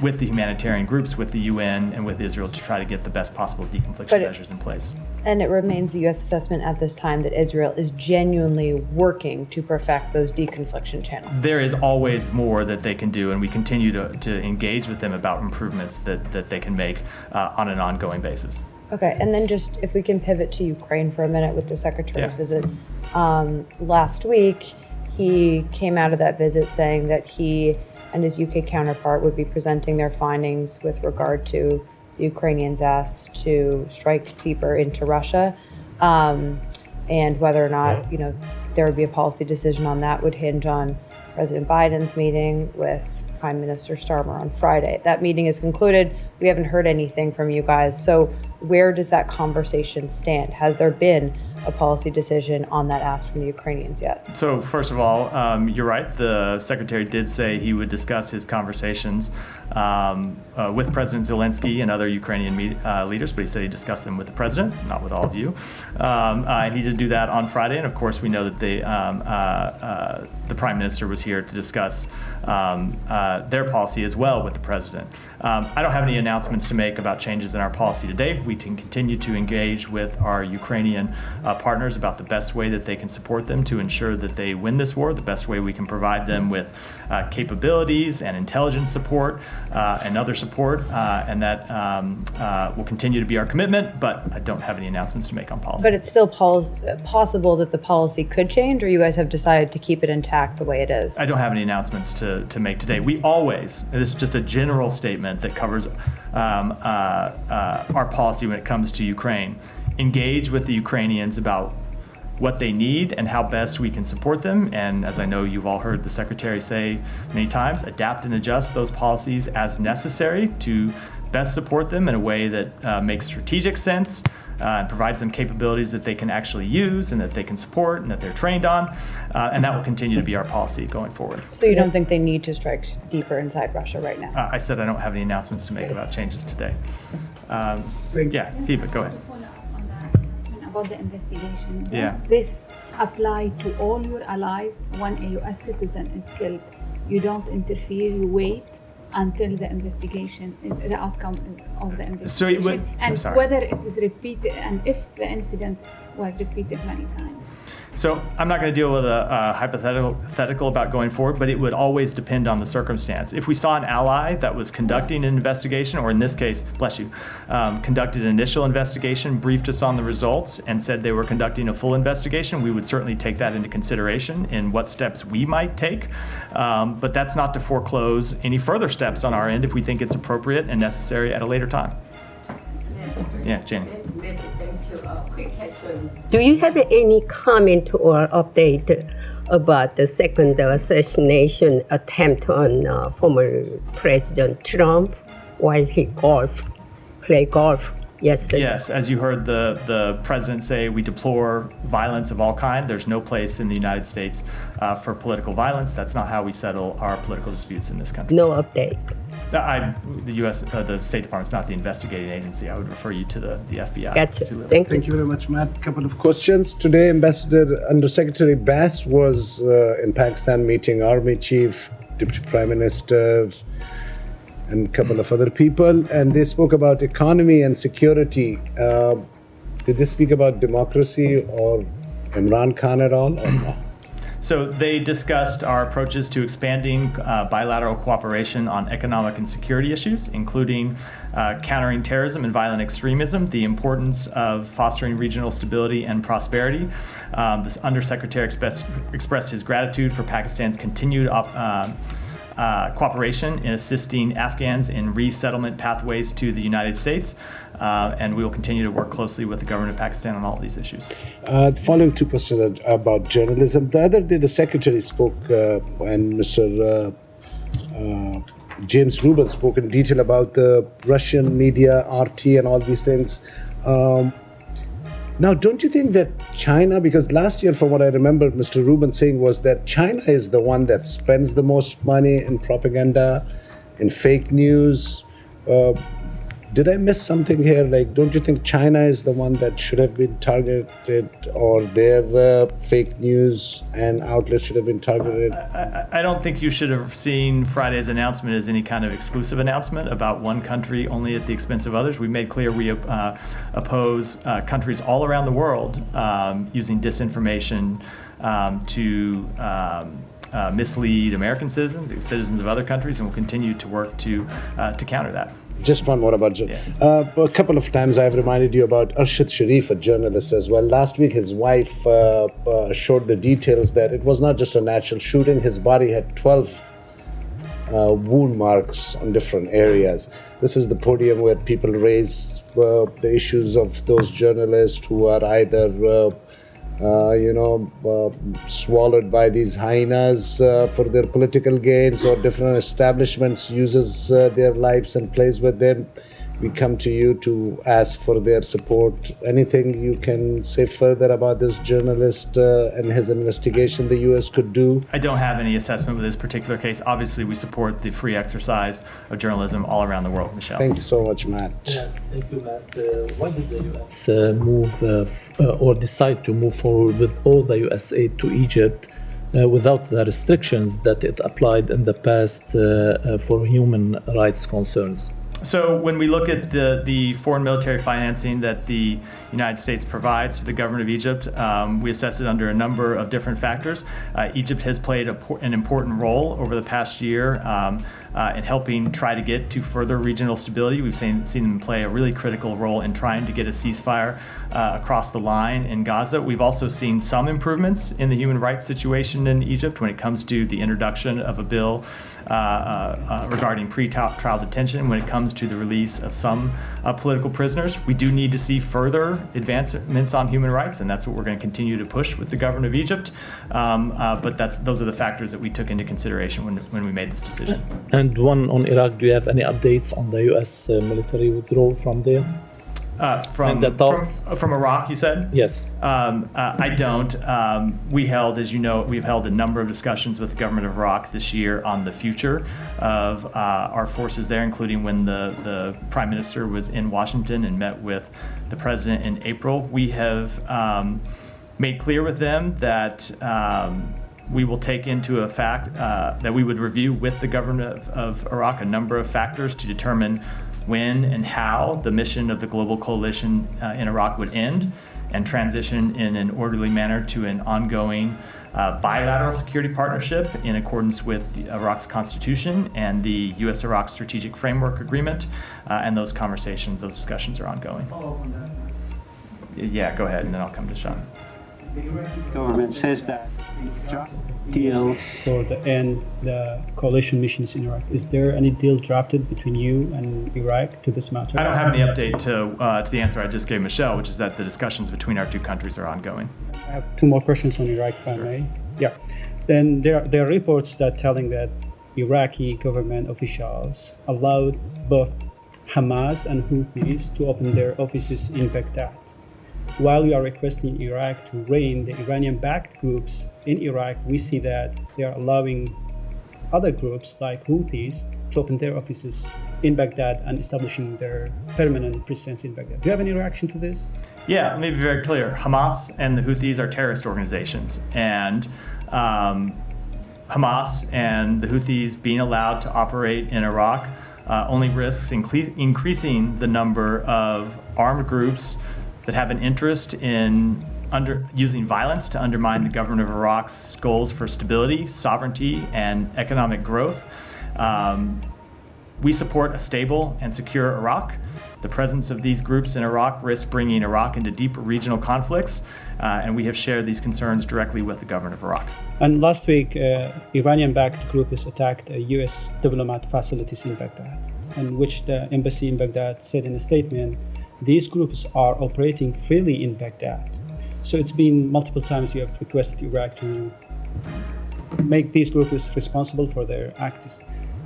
with the humanitarian groups, with the UN, and with Israel to try to get the best possible deconfliction measures in place. And it remains the U.S. assessment at this time that Israel is genuinely working to perfect those deconfliction channels. There is always more that they can do, and we continue to engage with them about improvements that they can make on an ongoing basis. Okay, and then just if we can pivot to Ukraine for a minute with the Secretary's visit. Last week, he came out of that visit saying that he and his UK counterpart would be presenting their findings with regard to the Ukrainians asked to strike deeper into Russia, and whether or not there would be a policy decision on that would hinge on President Biden's meeting with Prime Minister Starmer on Friday. That meeting is concluded. We haven't heard anything from you guys. So where does that conversation stand? Has there been a policy decision on that ask from the Ukrainians yet. So first of all, you're right. The secretary did say he would discuss his conversations with President Zelensky and other Ukrainian leaders, but he said he discussed them with the president, not with all of you. And he did do that on Friday, and of course we know that the prime minister was here to discuss their policy as well with the president. I don't have any announcements to make about changes in our policy today. We can continue to engage with our Ukrainian partners about the best way that they can support them to ensure that they win this war, the best way we can provide them with capabilities and intelligence support and other support, and that will continue to be our commitment, but I don't have any announcements to make on policy. But it's still possible that the policy could change, or you guys have decided to keep it intact the way it is? I don't have any announcements to make today. We always, and this is just a general statement that covers our policy when it comes to Ukraine, engage with the Ukrainians about what they need and how best we can support them. And as I know you've all heard the secretary say many times, adapt and adjust those policies as necessary to best support them in a way that makes strategic sense and provides them capabilities that they can actually use and that they can support and that they're trained on. And that will continue to be our policy going forward. So you don't think they need to strike deeper inside Russia right now? I said I don't have any announcements to make about changes today. Yeah, Eva, go ahead. About the investigation. Yeah. Does this apply to all your allies? When a U.S. citizen is killed, you don't interfere, you wait until the investigation is the outcome of the investigation. So and whether it is repeated, and if the incident was repeated many times. So I'm not going to deal with a hypothetical about going forward, but it would always depend on the circumstance. If we saw an ally that was conducting an investigation, or in this case, bless you, conducted an initial investigation, briefed us on the results, and said they were conducting a full investigation, we would certainly take that into consideration in what steps we might take. But that's not to foreclose any further steps on our end if we think it's appropriate and necessary at a later time. Yeah, Jenny. Quick question. Do you have any comment or update about the second assassination attempt on former President Trump while he played golf yesterday? Yes, as you heard the president say, we deplore violence of all kind. There's no place in the United States for political violence. That's not how we settle our political disputes in this country. No update. The U.S., the State Department's not the investigating agency. I would refer you to the FBI. Gotcha. Thank you very much, Matt. A couple of questions. Today, Undersecretary Bass was in Pakistan meeting Army Chief, Deputy Prime Minister, and a couple of other people, and they spoke about economy and security. Did they speak about democracy or Imran Khan at all, or no? So they discussed our approaches to expanding bilateral cooperation on economic and security issues, including countering terrorism and violent extremism, the importance of fostering regional stability and prosperity. This Undersecretary expressed his gratitude for Pakistan's continued cooperation in assisting Afghans in resettlement pathways to the United States, and we will continue to work closely with the government of Pakistan on all these issues. The following two questions about journalism. The other day, the Secretary spoke, and Mr. James Rubin spoke in detail about the Russian media, RT, and all these things. Now, don't you think that China, because last year, from what I remember, Mr. Rubin saying was that China is the one that spends the most money in propaganda, in fake news. Did I miss something here? Like, don't you think China is the one that should have been targeted, or their fake news and outlets should have been targeted? I don't think you should have seen Friday's announcement as any kind of exclusive announcement about one country only at the expense of others. We made clear we oppose countries all around the world using disinformation to mislead American citizens of other countries, and we'll continue to work to counter that. Just one more about a couple of times I've reminded you about Arshad Sharif, a journalist as well. Last week his wife showed the details that it was not just a natural shooting. His body had 12 wound marks on different areas. This is the podium where people raise the issues of those journalists who are either swallowed by these hyenas for their political gains, or different establishments uses their lives and plays with them. we come to you to ask for their support. Anything you can say further about this journalist and his investigation the U.S. could do? I don't have any assessment with this particular case. Obviously, we support the free exercise of journalism all around the world, Michelle. Thank you so much, Matt. Yeah, thank you, Matt. Why did the U.S. move or decide to move forward with all the U.S. aid to Egypt without the restrictions that it applied in the past for human rights concerns? So when we look at the foreign military financing that the United States provides to the government of Egypt, we assess it under a number of different factors. Egypt has played an important role over the past year in helping try to get to further regional stability. We've seen them play a really critical role in trying to get a ceasefire across the line in Gaza. We've also seen some improvements in the human rights situation in Egypt when it comes to the introduction of a bill regarding pre-trial detention, when it comes to the release of some political prisoners. We do need to see further advancements on human rights, and that's what we're going to continue to push with the government of Egypt. But those are the factors that we took into consideration when we made this decision. And one on Iraq, do you have any updates on the U.S. Military withdrawal from there? From Iraq, you said? Yes. I don't. We've held a number of discussions with the government of Iraq this year on the future of our forces there, including when the Prime Minister was in Washington and met with the President in April. We have made clear with them that we will take into effect that we would review with the government of Iraq a number of factors to determine when and how the mission of the global coalition in Iraq would end and transition in an orderly manner to an ongoing bilateral security partnership in accordance with Iraq's constitution and the U.S.-Iraq Strategic Framework Agreement. And those discussions are ongoing. Follow up on that. Yeah, go ahead, and then I'll come to Sean. The Iraqi government says that the draft deal for the coalition missions in Iraq. Is there any deal drafted between you and Iraq to this matter? I don't have any update to the answer I just gave Michelle, which is that the discussions between our two countries are ongoing. I have two more questions on Iraq, if I may. Yeah. Then there are reports that telling that Iraqi government officials allowed both Hamas and Houthis to open their offices in Baghdad. While we are requesting Iraq to rein the Iranian-backed groups in Iraq, we see that they are allowing other groups like Houthis to open their offices in Baghdad and establishing their permanent presence in Baghdad. Do you have any reaction to this? Yeah, let me be very clear. Hamas and the Houthis are terrorist organizations, and Hamas and the Houthis being allowed to operate in Iraq only risks increasing the number of armed groups that have an interest in using violence to undermine the government of Iraq's goals for stability, sovereignty, and economic growth. We support a stable and secure Iraq. The presence of these groups in Iraq risks bringing Iraq into deeper regional conflicts, and we have shared these concerns directly with the government of Iraq. And last week, Iranian-backed groups attacked U.S. diplomat facilities in Baghdad, in which the embassy in Baghdad said in a statement, these groups are operating freely in Baghdad. So it's been multiple times you have requested Iraq to make these groups responsible for their acts.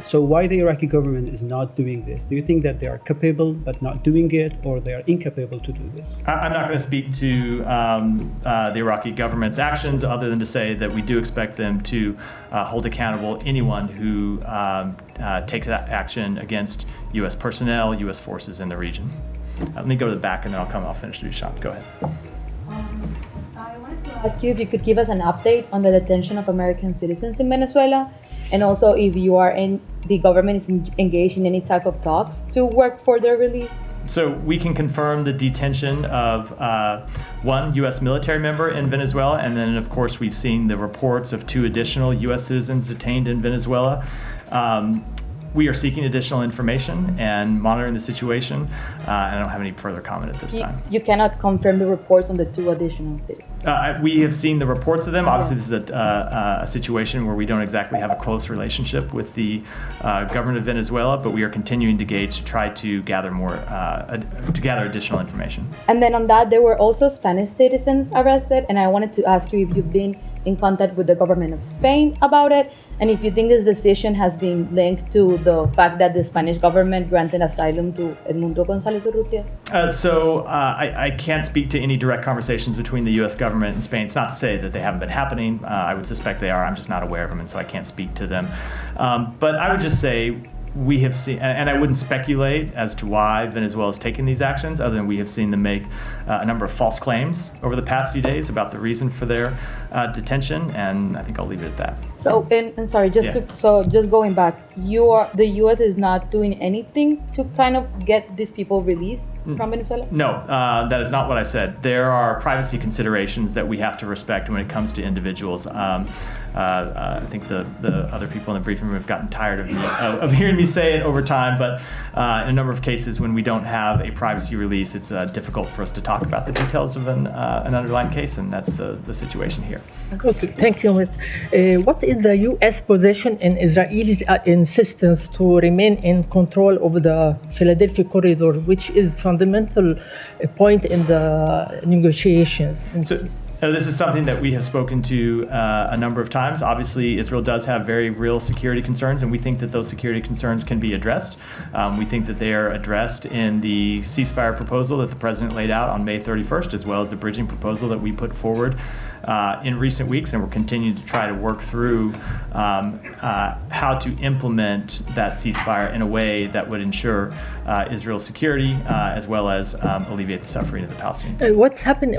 So why the Iraqi government is not doing this? Do you think that they are capable but not doing it, or they are incapable to do this? I'm not going to speak to the Iraqi government's actions other than to say that we do expect them to hold accountable anyone who takes that action against U.S. personnel, U.S. forces in the region. Let me go to the back and then I'll finish with Sean. Go ahead. I wanted to ask you if you could give us an update on the detention of American citizens in Venezuela, and also if the government is engaged in any type of talks to work for their release. So we can confirm the detention of one U.S. military member in Venezuela, and then of course we've seen the reports of 2 additional U.S. citizens detained in Venezuela. We are seeking additional information and monitoring the situation. I don't have any further comment at this time. You cannot confirm the reports on the 2 additional citizens. We have seen the reports of them. Obviously, this is a situation where we don't exactly have a close relationship with the government of Venezuela, but we are continuing to engage to try to gather additional information. And then on that, there were also Spanish citizens arrested, and I wanted to ask you if you've been in contact with the government of Spain about it? And if you think this decision has been linked to the fact that the Spanish government granted asylum to Edmundo González Urrutia? I can't speak to any direct conversations between the U.S. government and Spain. It's not to say that they haven't been happening. I would suspect they are. I'm just not aware of them, and so I can't speak to them. But I would just say we have seen, and I wouldn't speculate as to why Venezuela is taking these actions, other than we have seen them make a number of false claims over the past few days about the reason for their detention, and I think I'll leave it at that. So, and sorry, just going back, the U.S. is not doing anything to kind of get these people released from Venezuela? No, that is not what I said. There are privacy considerations that we have to respect when it comes to individuals. I think the other people in the briefing room have gotten tired of hearing me say it over time, but in a number of cases when we don't have a privacy release, it's difficult for us to talk about the details of an underlying case, and that's the situation here. Okay, thank you. What is the U.S. position in Israel's insistence to remain in control of the Philadelphia corridor, which is fundamental point in the negotiations? This is something that we have spoken to a number of times. Obviously, Israel does have very real security concerns, and we think that those security concerns can be addressed. We think that they are addressed in the ceasefire proposal that the president laid out on May 31st, as well as the bridging proposal that we put forward in recent weeks, and we're continuing to try to work through how to implement that ceasefire in a way that would ensure Israel's security as well as alleviate the suffering of the Palestinians. What's happened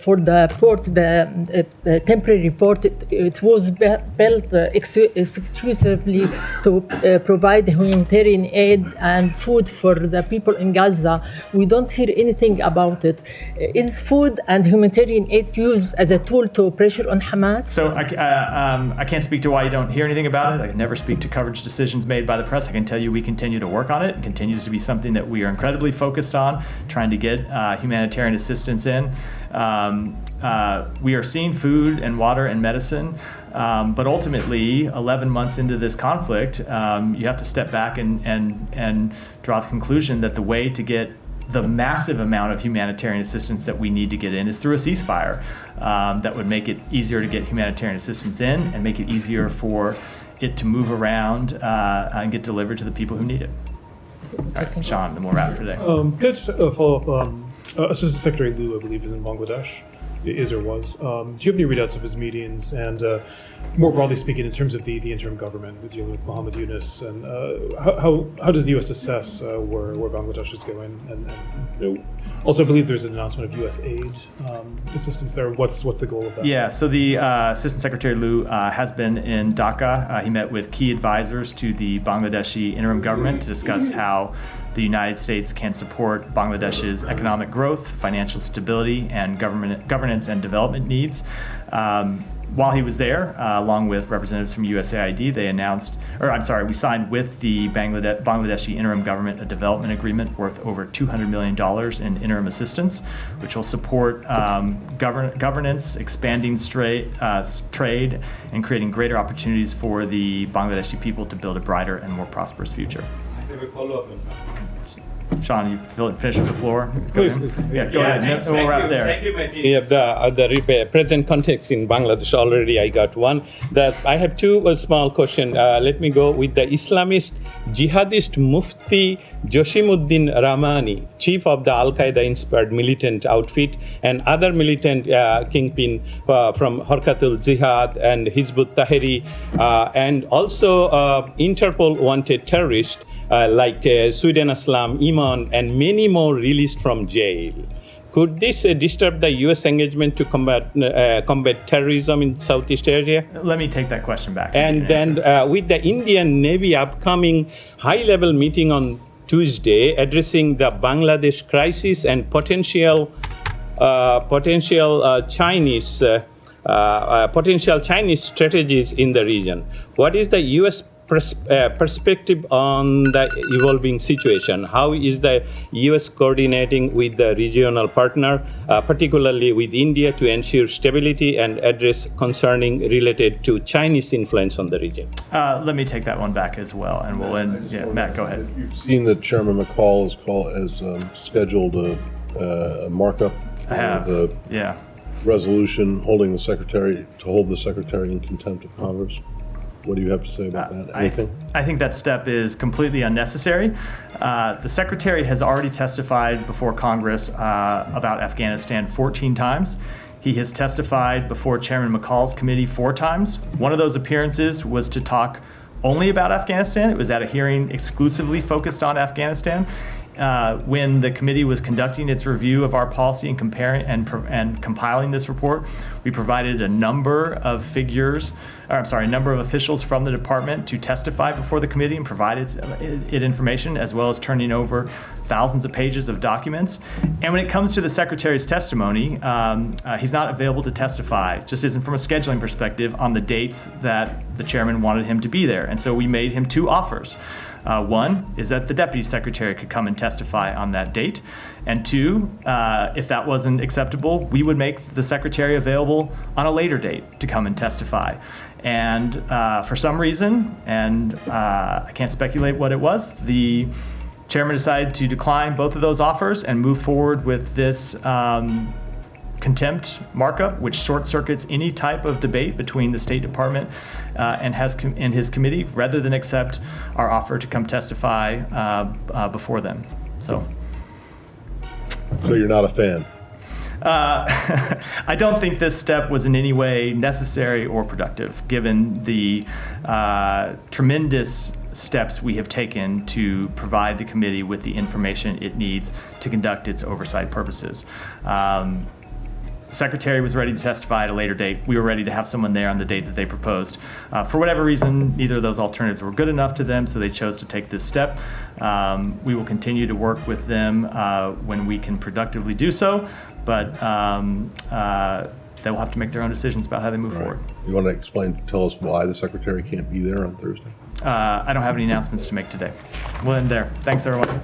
for the port, the temporary port, it was built exclusively to provide humanitarian aid and food for the people in Gaza. We don't hear anything about it. Is food and humanitarian aid used as a tool to pressure on Hamas? So I can't speak to why you don't hear anything about it. I can never speak to coverage decisions made by the press. I can tell you we continue to work on it. It continues to be something that we are incredibly focused on, trying to get humanitarian assistance in. We are seeing food and water and medicine, but ultimately, 11 months into this conflict, you have to step back and draw the conclusion that the way to get the massive amount of humanitarian assistance that we need to get in is through a ceasefire that would make it easier to get humanitarian assistance in and make it easier for it to move around and get delivered to the people who need it. All right, Sean, the more wrap for today. Can I just follow up? Assistant Secretary Liu, I believe, is in Bangladesh. Is or was. Do you have any readouts of his meetings? And more broadly speaking, in terms of the interim government, dealing with Muhammad Yunus, and how does the U.S. assess where Bangladesh is going? And also, I believe there's an announcement of U.S. aid assistance there. What's the goal of that? Yeah, so the Assistant Secretary Liu has been in Dhaka. He met with key advisors to the Bangladeshi interim government to discuss how the United States can support Bangladesh's economic growth, financial stability, and governance and development needs. While he was there, along with representatives from USAID, we signed with the Bangladeshi interim government a development agreement worth over $200 million in interim assistance, which will support governance, expanding trade, and creating greater opportunities for the Bangladeshi people to build a brighter and more prosperous future. I have a follow-up on that. Sean, you finish with the floor? Please. Yeah, go ahead. Thanks, We'll wrap there. Thank you, Matthew. The present context in Bangladesh already, I got one. I have two small questions. Let me go with the Islamist jihadist Mufti Joshimuddin Rahmani, chief of the Al-Qaeda-inspired militant outfit, and other militant kingpin from Harkatul Jihad and Hizbut Tahrir, and also Interpol wanted terrorists like Sweden Islam, Iman, and many more released from jail. Could this disturb the U.S. engagement to combat terrorism in Southeast Asia? Let me take that question back. And then with the Indian Navy upcoming high-level meeting on Tuesday addressing the Bangladesh crisis and potential Chinese strategies in the region, what is the U.S. perspective on the evolving situation? How is the U.S. coordinating with the regional partner, particularly with India, to ensure stability and address concerning related to Chinese influence on the region? Let me take that one back as well, and we'll end. Yeah, Matt, go ahead. You've seen that Chairman McCall has scheduled a markup. I have. resolution holding the secretary, to hold the secretary in contempt of Congress. What do you have to say about that? Anything? I think that step is completely unnecessary. The secretary has already testified before Congress about Afghanistan 14 times. He has testified before Chairman McCall's committee 4 times. One of those appearances was to talk only about Afghanistan. It was at a hearing exclusively focused on Afghanistan. When the committee was conducting its review of our policy and comparing and compiling this report, we provided a number of officials from the department to testify before the committee and provided it information, as well as turning over thousands of pages of documents. And when it comes to the secretary's testimony, he's not available to testify, just isn't from a scheduling perspective, on the dates that the chairman wanted him to be there. And so we made him 2 offers. One is that the deputy secretary could come and testify on that date. And 2, if that wasn't acceptable, we would make the secretary available on a later date to come and testify. And for some reason, and I can't speculate what it was, the chairman decided to decline both of those offers and move forward with this contempt markup, which short circuits any type of debate between the State Department and his committee, rather than accept our offer to come testify before them. So you're not a fan? I don't think this step was in any way necessary or productive, given the tremendous steps we have taken to provide the committee with the information it needs to conduct its oversight purposes. Secretary was ready to testify at a later date. We were ready to have someone there on the date that they proposed. For whatever reason, neither of those alternatives were good enough to them, so they chose to take this step. We will continue to work with them when we can productively do so, but they will have to make their own decisions about how they move forward. You want to tell us why the secretary can't be there on Thursday? I don't have any announcements to make today. We'll end there. Thanks, everyone.